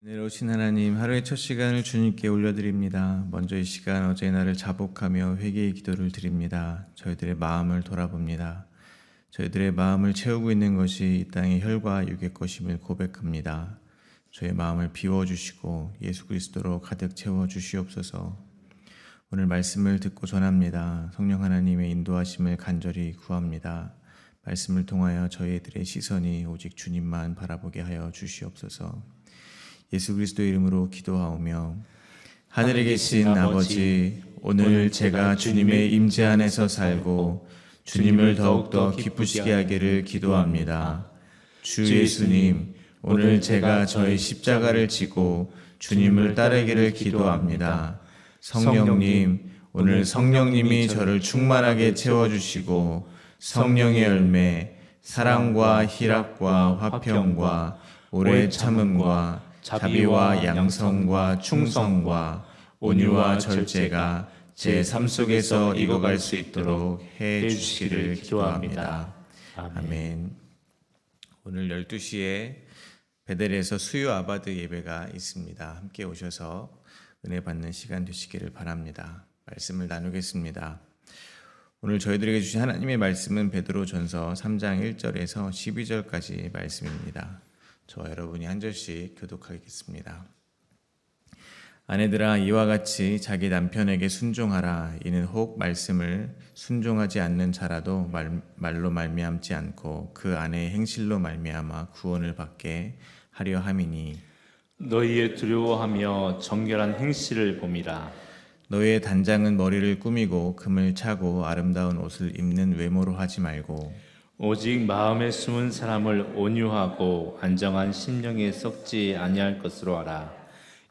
은혜로우신 하나님, 하루의 첫 시간을 주님께 올려드립니다. 먼저 이 시간 어제의 날을 자복하며 회개의 기도를 드립니다. 저희들의 마음을 돌아봅니다. 저희들의 마음을 채우고 있는 것이 이 땅의 혈과 육의 것임을 고백합니다. 저의 마음을 비워주시고 예수 그리스도로 가득 채워주시옵소서. 오늘 말씀을 듣고 전합니다. 성령 하나님의 인도하심을 간절히 구합니다. 말씀을 통하여 저희들의 시선이 오직 주님만 바라보게 하여 주시옵소서. 예수 그리스도의 이름으로 기도하오며, 하늘에 계신 아버지, 오늘 제가 주님의 임재 안에서 살고 주님을 더욱더 기쁘시게 하기를 기도합니다. 주 예수님, 오늘 제가 저의 십자가를 지고 주님을 따르기를 기도합니다. 성령님, 오늘 성령님이 저를 충만하게 채워주시고 성령의 열매, 사랑과 희락과 화평과 오래 참음과 자비와 양성과 충성과 온유와 절제가 제 삶 속에서 익어갈 수 있도록 해 주시기를 기도합니다. 아멘. 오늘 12시에 베델에서 수요 아바드 예배가 있습니다. 함께 오셔서 은혜 받는 시간 되시기를 바랍니다. 말씀을 나누겠습니다. 오늘 저희들에게 주신 하나님의 말씀은 베드로전서 3장 1절에서 12절까지 말씀입니다. 저와 여러분이 한 절씩 교독하겠습니다. 아내들아, 이와 같이 자기 남편에게 순종하라. 이는 혹 말씀을 순종하지 않는 자라도 말로 말미암지 않고 그 아내의 행실로 말미암아 구원을 받게 하려 함이니, 너희의 두려워하며 정결한 행실을 봄이라. 너희의 단장은 머리를 꾸미고 금을 차고 아름다운 옷을 입는 외모로 하지 말고 오직 마음에 숨은 사람을 온유하고 안정한 심령에 썩지 아니할 것으로 하라.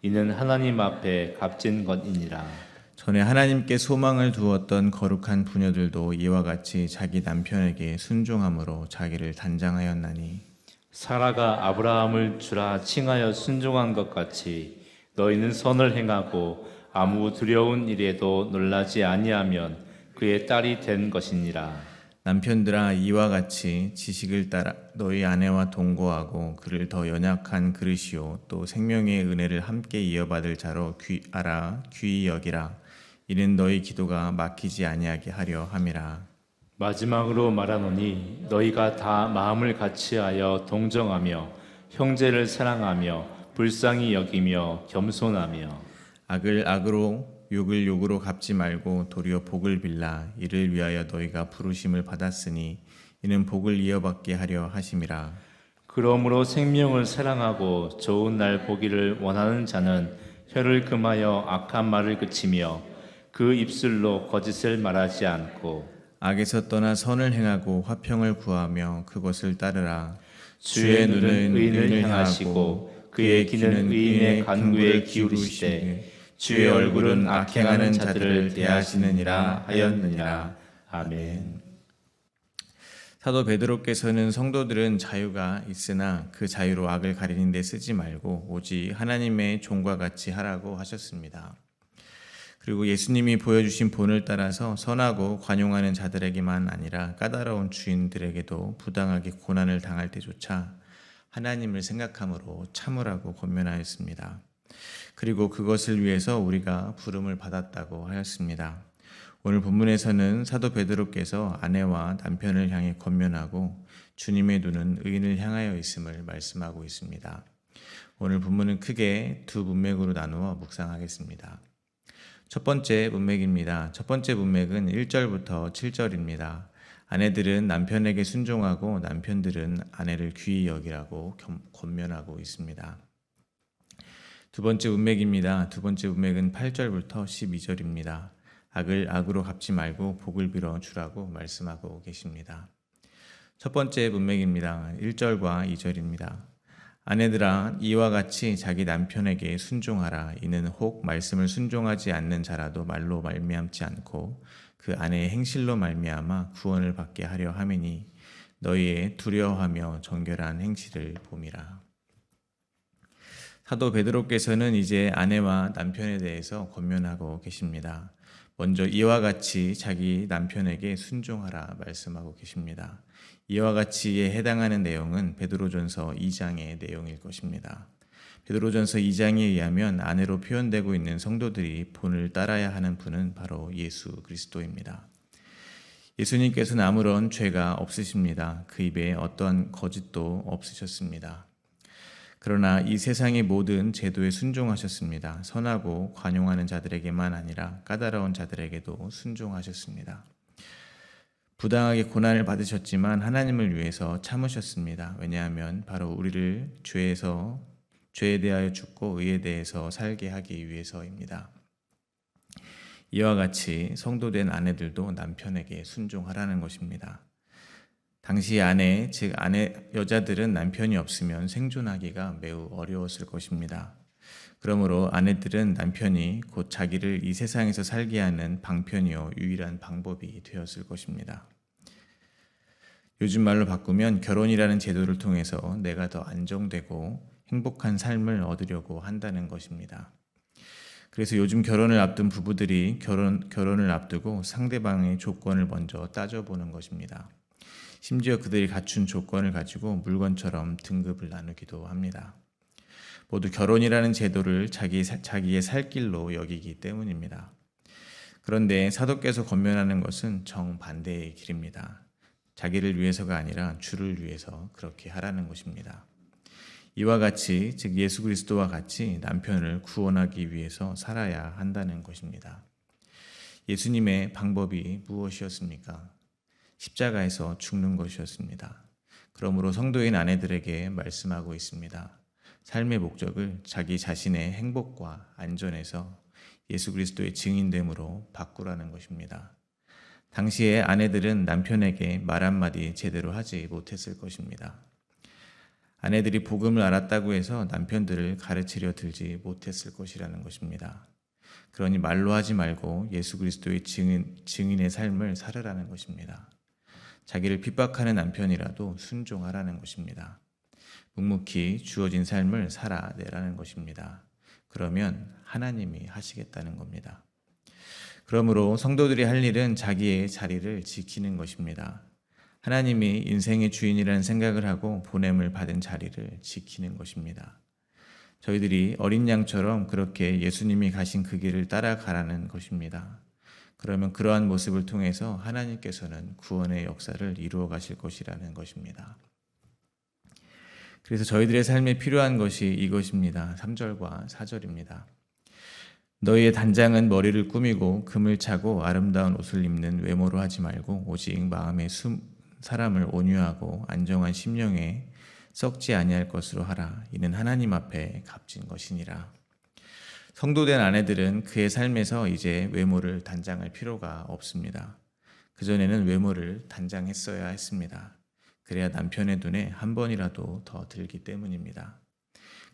이는 하나님 앞에 값진 것이니라. 전에 하나님께 소망을 두었던 거룩한 부녀들도 이와 같이 자기 남편에게 순종함으로 자기를 단장하였나니, 사라가 아브라함을 주라 칭하여 순종한 것 같이 너희는 선을 행하고 아무 두려운 일에도 놀라지 아니하면 그의 딸이 된 것이니라. 남편들아, 이와 같이 지식을 따라 너희 아내와 동거하고 그를 더 연약한 그릇이요 또 생명의 은혜를 함께 이어받을 자로 귀히 여기라. 이는 너희 기도가 막히지 아니하게 하려 함이라. 마지막으로 말하노니 너희가 다 마음을 같이하여 동정하며 형제를 사랑하며 불쌍히 여기며 겸손하며 악을 악으로 욕을 욕으로 갚지 말고 도리어 복을 빌라. 이를 위하여 너희가 부르심을 받았으니 이는 복을 이어받게 하려 하심이라. 그러므로 생명을 사랑하고 좋은 날 보기를 원하는 자는 혀를 금하여 악한 말을 그치며 그 입술로 거짓을 말하지 않고 악에서 떠나 선을 행하고 화평을 구하며 그것을 따르라. 주의 눈은 의인을 향하시고 그의 귀는 의인의 간구에 기울이시되 주의 얼굴은 악행하는 자들을 대하시느니라 하였느니라. 아멘. 사도 베드로께서는 성도들은 자유가 있으나 그 자유로 악을 가리는 데 쓰지 말고 오직 하나님의 종과 같이 하라고 하셨습니다. 그리고 예수님이 보여주신 본을 따라서 선하고 관용하는 자들에게만 아니라 까다로운 주인들에게도 부당하게 고난을 당할 때조차 하나님을 생각함으로 참으라고 권면하였습니다. 그리고 그것을 위해서 우리가 부름을 받았다고 하였습니다. 오늘 본문에서는 사도 베드로께서 아내와 남편을 향해 권면하고 주님의 눈은 의인을 향하여 있음을 말씀하고 있습니다. 오늘 본문은 크게 두 문맥으로 나누어 묵상하겠습니다. 첫 번째 문맥입니다. 첫 번째 문맥은 1절부터 7절입니다. 아내들은 남편에게 순종하고 남편들은 아내를 귀히 여기라고 권면하고 있습니다. 두 번째 문맥입니다. 두 번째 문맥은 8절부터 12절입니다. 악을 악으로 갚지 말고 복을 빌어 주라고 말씀하고 계십니다. 첫 번째 문맥입니다. 1절과 2절입니다. 아내들아, 이와 같이 자기 남편에게 순종하라. 이는 혹 말씀을 순종하지 않는 자라도 말로 말미암지 않고 그 아내의 행실로 말미암아 구원을 받게 하려 함이니 너희의 두려워하며 정결한 행실을 봄이라. 사도 베드로께서는 이제 아내와 남편에 대해서 권면하고 계십니다. 먼저 이와 같이 자기 남편에게 순종하라 말씀하고 계십니다. 이와 같이에 해당하는 내용은 베드로전서 2장의 내용일 것입니다. 베드로전서 2장에 의하면 아내로 표현되고 있는 성도들이 본을 따라야 하는 분은 바로 예수 그리스도입니다. 예수님께서는 아무런 죄가 없으십니다. 그 입에 어떠한 거짓도 없으셨습니다. 그러나 이 세상의 모든 제도에 순종하셨습니다. 선하고 관용하는 자들에게만 아니라 까다로운 자들에게도 순종하셨습니다. 부당하게 고난을 받으셨지만 하나님을 위해서 참으셨습니다. 왜냐하면 바로 우리를 죄에 대하여 죽고 의에 대해서 살게 하기 위해서입니다. 이와 같이 성도된 아내들도 남편에게 순종하라는 것입니다. 당시 아내, 즉 여자들은 남편이 없으면 생존하기가 매우 어려웠을 것입니다. 그러므로 아내들은 남편이 곧 자기를 이 세상에서 살게 하는 방편이요 유일한 방법이 되었을 것입니다. 요즘 말로 바꾸면 결혼이라는 제도를 통해서 내가 더 안정되고 행복한 삶을 얻으려고 한다는 것입니다. 그래서 요즘 결혼을 앞둔 부부들이 결혼을 앞두고 상대방의 조건을 먼저 따져보는 것입니다. 심지어 그들이 갖춘 조건을 가지고 물건처럼 등급을 나누기도 합니다. 모두 결혼이라는 제도를 자기의 살 길로 여기기 때문입니다. 그런데 사도께서 권면하는 것은 정반대의 길입니다. 자기를 위해서가 아니라 주를 위해서 그렇게 하라는 것입니다. 이와 같이 즉 예수 그리스도와 같이 남편을 구원하기 위해서 살아야 한다는 것입니다. 예수님의 방법이 무엇이었습니까? 십자가에서 죽는 것이었습니다. 그러므로 성도인 아내들에게 말씀하고 있습니다. 삶의 목적을 자기 자신의 행복과 안전에서 예수 그리스도의 증인됨으로 바꾸라는 것입니다. 당시에 아내들은 남편에게 말 한마디 제대로 하지 못했을 것입니다. 아내들이 복음을 알았다고 해서 남편들을 가르치려 들지 못했을 것이라는 것입니다. 그러니 말로 하지 말고 예수 그리스도의 증인의 삶을 살으라는 것입니다. 자기를 핍박하는 남편이라도 순종하라는 것입니다. 묵묵히 주어진 삶을 살아내라는 것입니다. 그러면 하나님이 하시겠다는 겁니다. 그러므로 성도들이 할 일은 자기의 자리를 지키는 것입니다. 하나님이 인생의 주인이라는 생각을 하고 보냄을 받은 자리를 지키는 것입니다. 저희들이 어린 양처럼 그렇게 예수님이 가신 그 길을 따라가라는 것입니다. 그러면 그러한 모습을 통해서 하나님께서는 구원의 역사를 이루어 가실 것이라는 것입니다. 그래서 저희들의 삶에 필요한 것이 이것입니다. 3절과 4절입니다. 너희의 단장은 머리를 꾸미고 금을 차고 아름다운 옷을 입는 외모로 하지 말고 오직 마음에 사람을 온유하고 안정한 심령에 썩지 아니할 것으로 하라. 이는 하나님 앞에 값진 것이니라. 성도된 아내들은 그의 삶에서 이제 외모를 단장할 필요가 없습니다. 그전에는 외모를 단장했어야 했습니다. 그래야 남편의 눈에 한 번이라도 더 들기 때문입니다.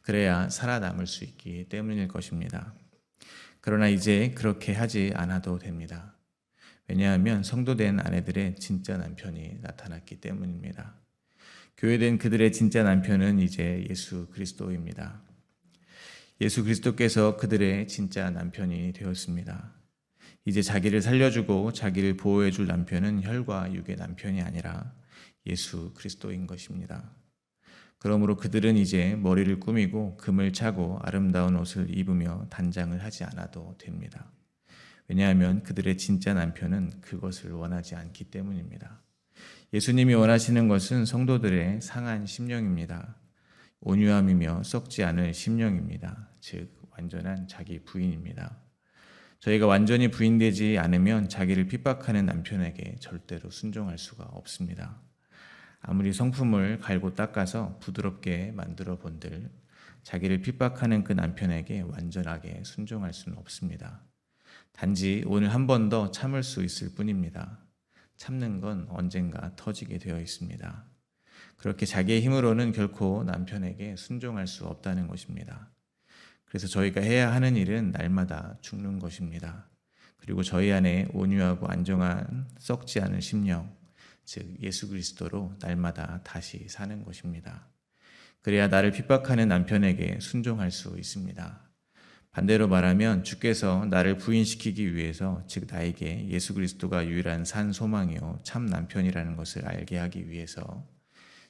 그래야 살아남을 수 있기 때문일 것입니다. 그러나 이제 그렇게 하지 않아도 됩니다. 왜냐하면 성도된 아내들의 진짜 남편이 나타났기 때문입니다. 교회된 그들의 진짜 남편은 이제 예수 그리스도입니다. 예수 그리스도께서 그들의 진짜 남편이 되었습니다. 이제 자기를 살려주고 자기를 보호해줄 남편은 혈과 육의 남편이 아니라 예수 그리스도인 것입니다. 그러므로 그들은 이제 머리를 꾸미고 금을 차고 아름다운 옷을 입으며 단장을 하지 않아도 됩니다. 왜냐하면 그들의 진짜 남편은 그것을 원하지 않기 때문입니다. 예수님이 원하시는 것은 성도들의 상한 심령입니다. 온유함이며 썩지 않을 심령입니다. 즉 완전한 자기 부인입니다. 저희가 완전히 부인되지 않으면 자기를 핍박하는 남편에게 절대로 순종할 수가 없습니다. 아무리 성품을 갈고 닦아서 부드럽게 만들어 본들 자기를 핍박하는 그 남편에게 완전하게 순종할 수는 없습니다. 단지 오늘 한 번 더 참을 수 있을 뿐입니다. 참는 건 언젠가 터지게 되어 있습니다. 그렇게 자기의 힘으로는 결코 남편에게 순종할 수 없다는 것입니다. 그래서 저희가 해야 하는 일은 날마다 죽는 것입니다. 그리고 저희 안에 온유하고 안정한 썩지 않은 심령, 즉 예수 그리스도로 날마다 다시 사는 것입니다. 그래야 나를 핍박하는 남편에게 순종할 수 있습니다. 반대로 말하면 주께서 나를 부인시키기 위해서 즉 나에게 예수 그리스도가 유일한 산 소망이요 참 남편이라는 것을 알게 하기 위해서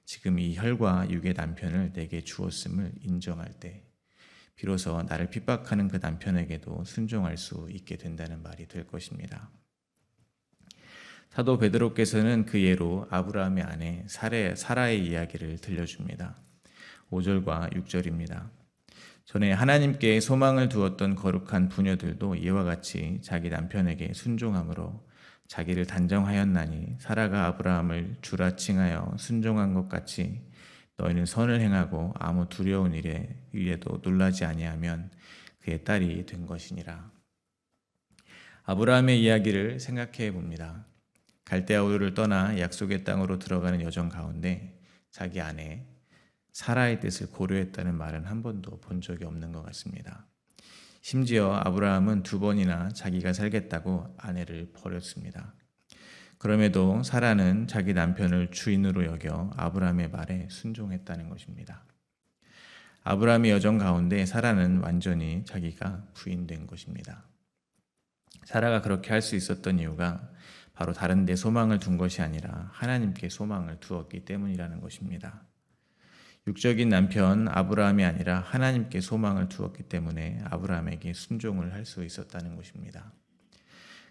지금 이 혈과 육의 남편을 내게 주었음을 인정할 때 비로소 나를 핍박하는 그 남편에게도 순종할 수 있게 된다는 말이 될 것입니다. 사도 베드로께서는 그 예로 아브라함의 아내 사라의 이야기를 들려줍니다. 5절과 6절입니다. 전에 하나님께 소망을 두었던 거룩한 부녀들도 이와 같이 자기 남편에게 순종함으로 자기를 단정하였나니 사라가 아브라함을 주라 칭하여 순종한 것 같이 너희는 선을 행하고 아무 두려운 일에도 놀라지 아니하면 그의 딸이 된 것이니라. 아브라함의 이야기를 생각해 봅니다. 갈대아 우르를 떠나 약속의 땅으로 들어가는 여정 가운데 자기 아내 사라의 뜻을 고려했다는 말은 한 번도 본 적이 없는 것 같습니다. 심지어 아브라함은 2번이나 자기가 살겠다고 아내를 버렸습니다. 그럼에도 사라는 자기 남편을 주인으로 여겨 아브라함의 말에 순종했다는 것입니다. 아브라함의 여정 가운데 사라는 완전히 자기가 부인된 것입니다. 사라가 그렇게 할 수 있었던 이유가 바로 다른 데 소망을 둔 것이 아니라 하나님께 소망을 두었기 때문이라는 것입니다. 육적인 남편 아브라함이 아니라 하나님께 소망을 두었기 때문에 아브라함에게 순종을 할 수 있었다는 것입니다.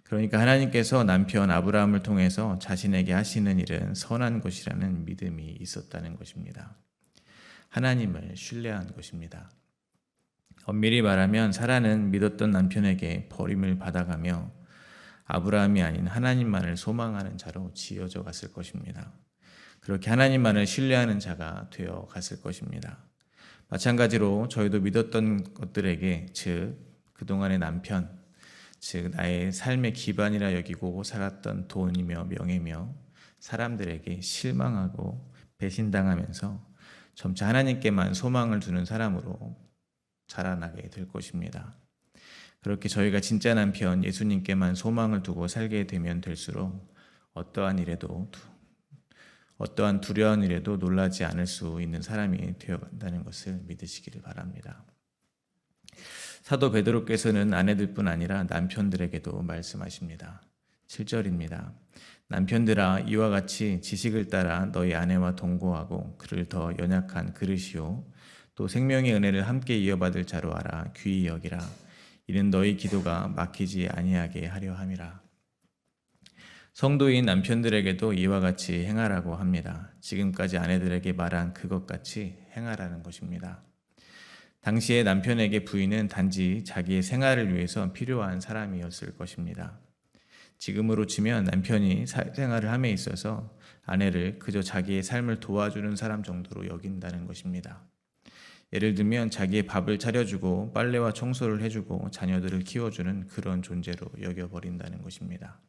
그러니까 하나님께서 남편 아브라함을 통해서 자신에게 하시는 일은 선한 것이라는 믿음이 있었다는 것입니다. 하나님을 신뢰한 것입니다. 엄밀히 말하면 사라는 믿었던 남편에게 버림을 받아가며 아브라함이 아닌 하나님만을 소망하는 자로 지어져 갔을 것입니다. 그렇게 하나님만을 신뢰하는 자가 되어 갔을 것입니다. 마찬가지로 저희도 믿었던 것들에게, 즉 그동안의 남편, 즉 나의 삶의 기반이라 여기고 살았던 돈이며 명예며 사람들에게 실망하고 배신당하면서 점차 하나님께만 소망을 두는 사람으로 자라나게 될 것입니다. 그렇게 저희가 진짜 남편 예수님께만 소망을 두고 살게 되면 될수록 어떠한 두려운 일에도 놀라지 않을 수 있는 사람이 되어간다는 것을 믿으시기를 바랍니다. 사도 베드로께서는 아내들뿐 아니라 남편들에게도 말씀하십니다. 7절입니다. 남편들아 이와 같이 지식을 따라 너희 아내와 동거하고 그를 더 연약한 그릇이요 또 생명의 은혜를 함께 이어받을 자로 알아 귀히 여기라. 이는 너희 기도가 막히지 아니하게 하려 함이라. 성도인 남편들에게도 이와 같이 행하라고 합니다. 지금까지 아내들에게 말한 그것 같이 행하라는 것입니다. 당시에 남편에게 부인은 단지 자기의 생활을 위해서 필요한 사람이었을 것입니다. 지금으로 치면 남편이 생활을 함에 있어서 아내를 그저 자기의 삶을 도와주는 사람 정도로 여긴다는 것입니다. 예를 들면 자기의 밥을 차려주고 빨래와 청소를 해주고 자녀들을 키워주는 그런 존재로 여겨버린다는 것입니다.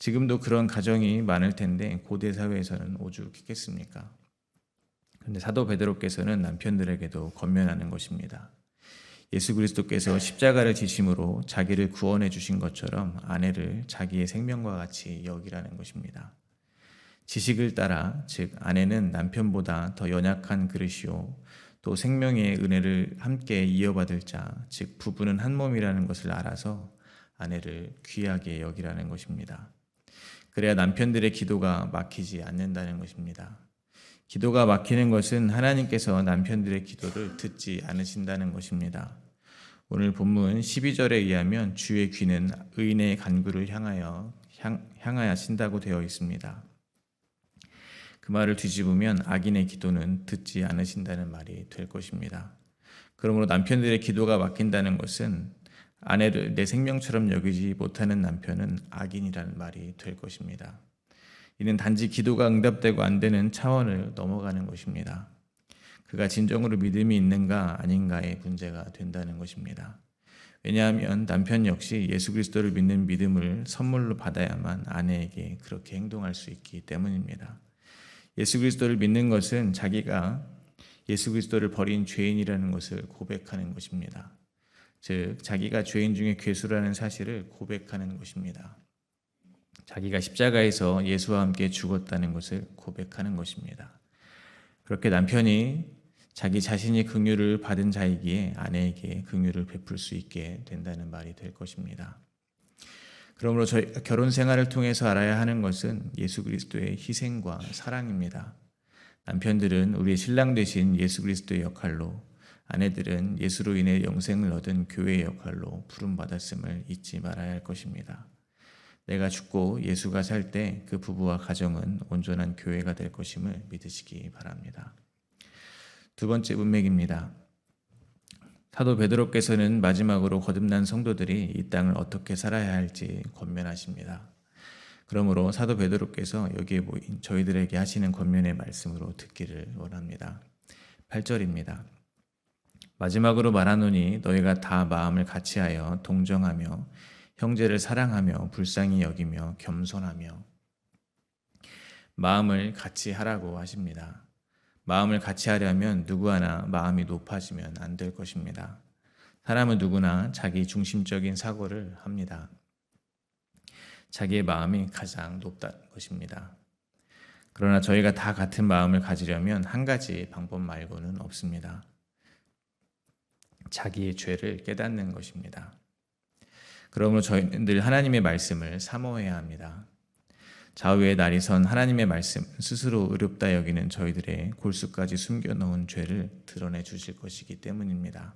지금도 그런 가정이 많을 텐데 고대 사회에서는 오죽했겠습니까? 그런데 사도 베드로께서는 남편들에게도 권면하는 것입니다. 예수 그리스도께서 십자가를 지심으로 자기를 구원해 주신 것처럼 아내를 자기의 생명과 같이 여기라는 것입니다. 지식을 따라, 즉 아내는 남편보다 더 연약한 그릇이요 또 생명의 은혜를 함께 이어받을 자, 즉 부부는 한 몸이라는 것을 알아서 아내를 귀하게 여기라는 것입니다. 그래야 남편들의 기도가 막히지 않는다는 것입니다. 기도가 막히는 것은 하나님께서 남편들의 기도를 듣지 않으신다는 것입니다. 오늘 본문 12절에 의하면 주의 귀는 의인의 간구를 향하신다고 되어 있습니다. 그 말을 뒤집으면 악인의 기도는 듣지 않으신다는 말이 될 것입니다. 그러므로 남편들의 기도가 막힌다는 것은 아내를 내 생명처럼 여기지 못하는 남편은 악인이라는 말이 될 것입니다. 이는 단지 기도가 응답되고 안 되는 차원을 넘어가는 것입니다. 그가 진정으로 믿음이 있는가 아닌가의 문제가 된다는 것입니다. 왜냐하면 남편 역시 예수 그리스도를 믿는 믿음을 선물로 받아야만 아내에게 그렇게 행동할 수 있기 때문입니다. 예수 그리스도를 믿는 것은 자기가 예수 그리스도를 버린 죄인이라는 것을 고백하는 것입니다. 즉 자기가 죄인 중에 괴수라는 사실을 고백하는 것입니다. 자기가 십자가에서 예수와 함께 죽었다는 것을 고백하는 것입니다. 그렇게 남편이 자기 자신이 긍휼을 받은 자이기에 아내에게 긍휼을 베풀 수 있게 된다는 말이 될 것입니다. 그러므로 저희가 결혼 생활을 통해서 알아야 하는 것은 예수 그리스도의 희생과 사랑입니다. 남편들은 우리의 신랑 되신 예수 그리스도의 역할로 아내들은 예수로 인해 영생을 얻은 교회의 역할로 부름받았음을 잊지 말아야 할 것입니다. 내가 죽고 예수가 살 때 그 부부와 가정은 온전한 교회가 될 것임을 믿으시기 바랍니다. 두 번째 문맥입니다. 사도 베드로께서는 마지막으로 거듭난 성도들이 이 땅을 어떻게 살아야 할지 권면하십니다. 그러므로 사도 베드로께서 여기에 모인 저희들에게 하시는 권면의 말씀으로 듣기를 원합니다. 8절입니다. 마지막으로 말하노니 너희가 다 마음을 같이하여 동정하며 형제를 사랑하며 불쌍히 여기며 겸손하며. 마음을 같이 하라고 하십니다. 마음을 같이 하려면 누구 하나 마음이 높아지면 안 될 것입니다. 사람은 누구나 자기 중심적인 사고를 합니다. 자기의 마음이 가장 높다는 것입니다. 그러나 저희가 다 같은 마음을 가지려면 한 가지 방법 말고는 없습니다. 자기의 죄를 깨닫는 것입니다. 그러므로 저희는 늘 하나님의 말씀을 사모해야 합니다. 좌우의 날이 선 하나님의 말씀 스스로 의롭다 여기는 저희들의 골수까지 숨겨놓은 죄를 드러내 주실 것이기 때문입니다.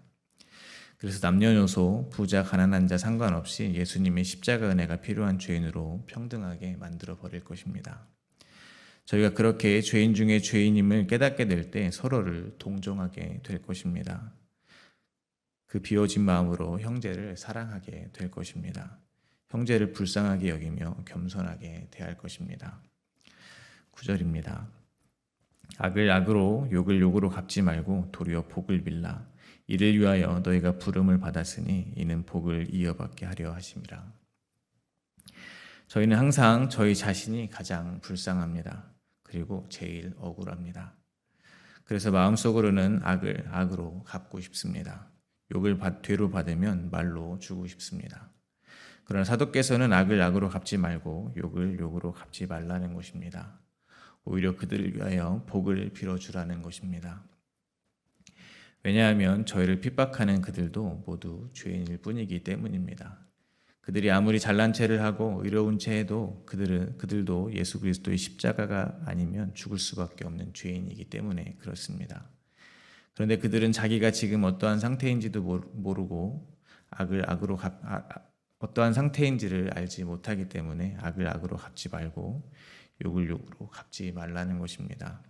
그래서 남녀노소, 부자, 가난한 자 상관없이 예수님의 십자가 은혜가 필요한 죄인으로 평등하게 만들어 버릴 것입니다. 저희가 그렇게 죄인 중에 죄인임을 깨닫게 될 때 서로를 동정하게 될 것입니다. 그 비워진 마음으로 형제를 사랑하게 될 것입니다. 형제를 불쌍하게 여기며 겸손하게 대할 것입니다. 9절입니다. 악을 악으로 욕을 욕으로 갚지 말고 도리어 복을 빌라. 이를 위하여 너희가 부름을 받았으니 이는 복을 이어받게 하려 하심이라. 저희는 항상 저희 자신이 가장 불쌍합니다. 그리고 제일 억울합니다. 그래서 마음속으로는 악을 악으로 갚고 싶습니다. 욕을 되로 받으면 말로 주고 싶습니다. 그러나 사도께서는 악을 악으로 갚지 말고 욕을 욕으로 갚지 말라는 것입니다. 오히려 그들을 위하여 복을 빌어주라는 것입니다. 왜냐하면 저희를 핍박하는 그들도 모두 죄인일 뿐이기 때문입니다. 그들이 아무리 잘난 체를 하고 의로운 채 해도 그들도 예수 그리스도의 십자가가 아니면 죽을 수밖에 없는 죄인이기 때문에 그렇습니다. 그런데 그들은 자기가 지금 어떠한 상태인지도 모르고 어떠한 상태인지를 알지 못하기 때문에 악을 악으로 갚지 말고 욕을 욕으로 갚지 말라는 것입니다.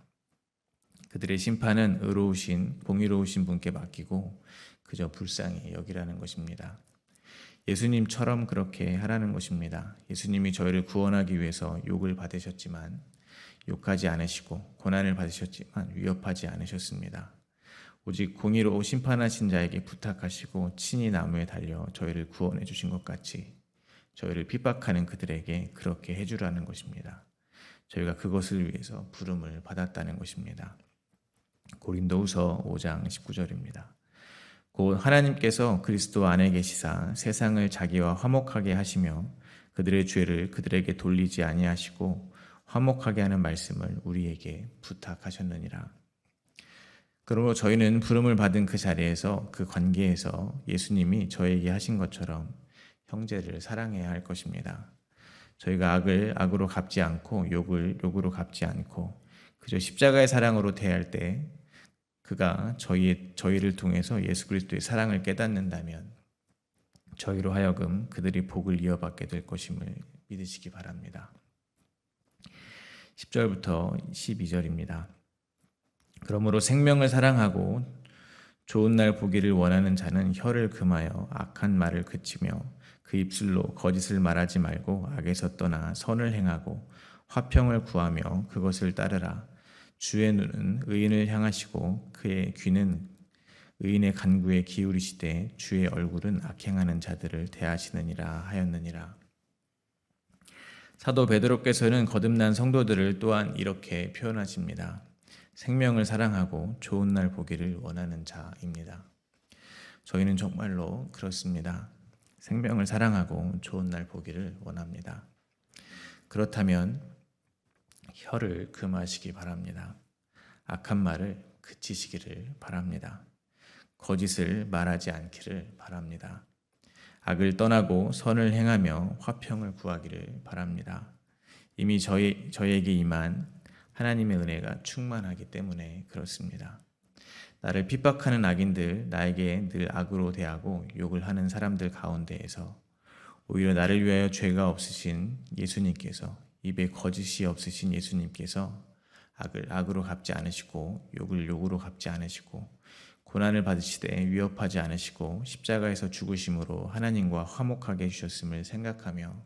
그들의 심판은 의로우신 공의로우신 분께 맡기고 그저 불쌍히 여기라는 것입니다. 예수님처럼 그렇게 하라는 것입니다. 예수님이 저희를 구원하기 위해서 욕을 받으셨지만 욕하지 않으시고 고난을 받으셨지만 위협하지 않으셨습니다. 오직 공의로 심판하신 자에게 부탁하시고 친히 나무에 달려 저희를 구원해 주신 것 같이 저희를 핍박하는 그들에게 그렇게 해주라는 것입니다. 저희가 그것을 위해서 부름을 받았다는 것입니다. 고린도후서 5장 19절입니다. 곧 하나님께서 그리스도 안에 계시사 세상을 자기와 화목하게 하시며 그들의 죄를 그들에게 돌리지 아니하시고 화목하게 하는 말씀을 우리에게 부탁하셨느니라. 그러므로 저희는 부름을 받은 그 자리에서 그 관계에서 예수님이 저에게 하신 것처럼 형제를 사랑해야 할 것입니다. 저희가 악을 악으로 갚지 않고 욕을 욕으로 갚지 않고 그저 십자가의 사랑으로 대할 때 그가 저희를 통해서 예수 그리스도의 사랑을 깨닫는다면 저희로 하여금 그들이 복을 이어받게 될 것임을 믿으시기 바랍니다. 10절부터 12절입니다. 그러므로 생명을 사랑하고 좋은 날 보기를 원하는 자는 혀를 금하여 악한 말을 그치며 그 입술로 거짓을 말하지 말고 악에서 떠나 선을 행하고 화평을 구하며 그것을 따르라. 주의 눈은 의인을 향하시고 그의 귀는 의인의 간구에 기울이시되 주의 얼굴은 악행하는 자들을 대하시느니라 하였느니라. 사도 베드로께서는 거듭난 성도들을 또한 이렇게 표현하십니다. 생명을 사랑하고 좋은 날 보기를 원하는 자입니다. 저희는 정말로 그렇습니다. 생명을 사랑하고 좋은 날 보기를 원합니다. 그렇다면 혀를 금하시기 바랍니다. 악한 말을 그치시기를 바랍니다. 거짓을 말하지 않기를 바랍니다. 악을 떠나고 선을 행하며 화평을 구하기를 바랍니다. 이미 저희에게 임한 하나님의 은혜가 충만하기 때문에 그렇습니다. 나를 핍박하는 악인들, 나에게 늘 악으로 대하고 욕을 하는 사람들 가운데에서 오히려 나를 위하여 죄가 없으신 예수님께서, 입에 거짓이 없으신 예수님께서 악을 악으로 갚지 않으시고 욕을 욕으로 갚지 않으시고 고난을 받으시되 위협하지 않으시고 십자가에서 죽으심으로 하나님과 화목하게 해주셨음을 생각하며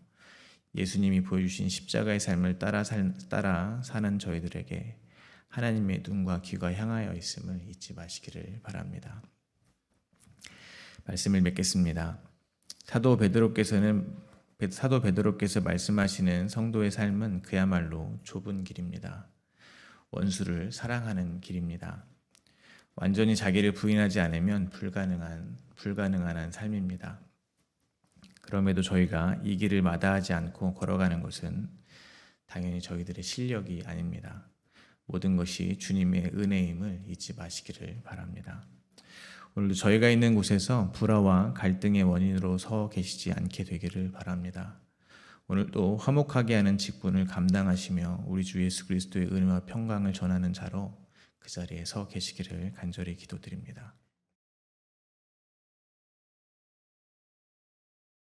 예수님이 보여주신 십자가의 삶을 따라 사는 저희들에게 하나님의 눈과 귀가 향하여 있음을 잊지 마시기를 바랍니다. 말씀을 맺겠습니다. 사도 베드로께서 말씀하시는 성도의 삶은 그야말로 좁은 길입니다. 원수를 사랑하는 길입니다. 완전히 자기를 부인하지 않으면 불가능한 삶입니다. 그럼에도 저희가 이 길을 마다하지 않고 걸어가는 것은 당연히 저희들의 실력이 아닙니다. 모든 것이 주님의 은혜임을 잊지 마시기를 바랍니다. 오늘도 저희가 있는 곳에서 불화와 갈등의 원인으로 서 계시지 않게 되기를 바랍니다. 오늘도 화목하게 하는 직분을 감당하시며 우리 주 예수 그리스도의 은혜와 평강을 전하는 자로 그 자리에 서 계시기를 간절히 기도드립니다.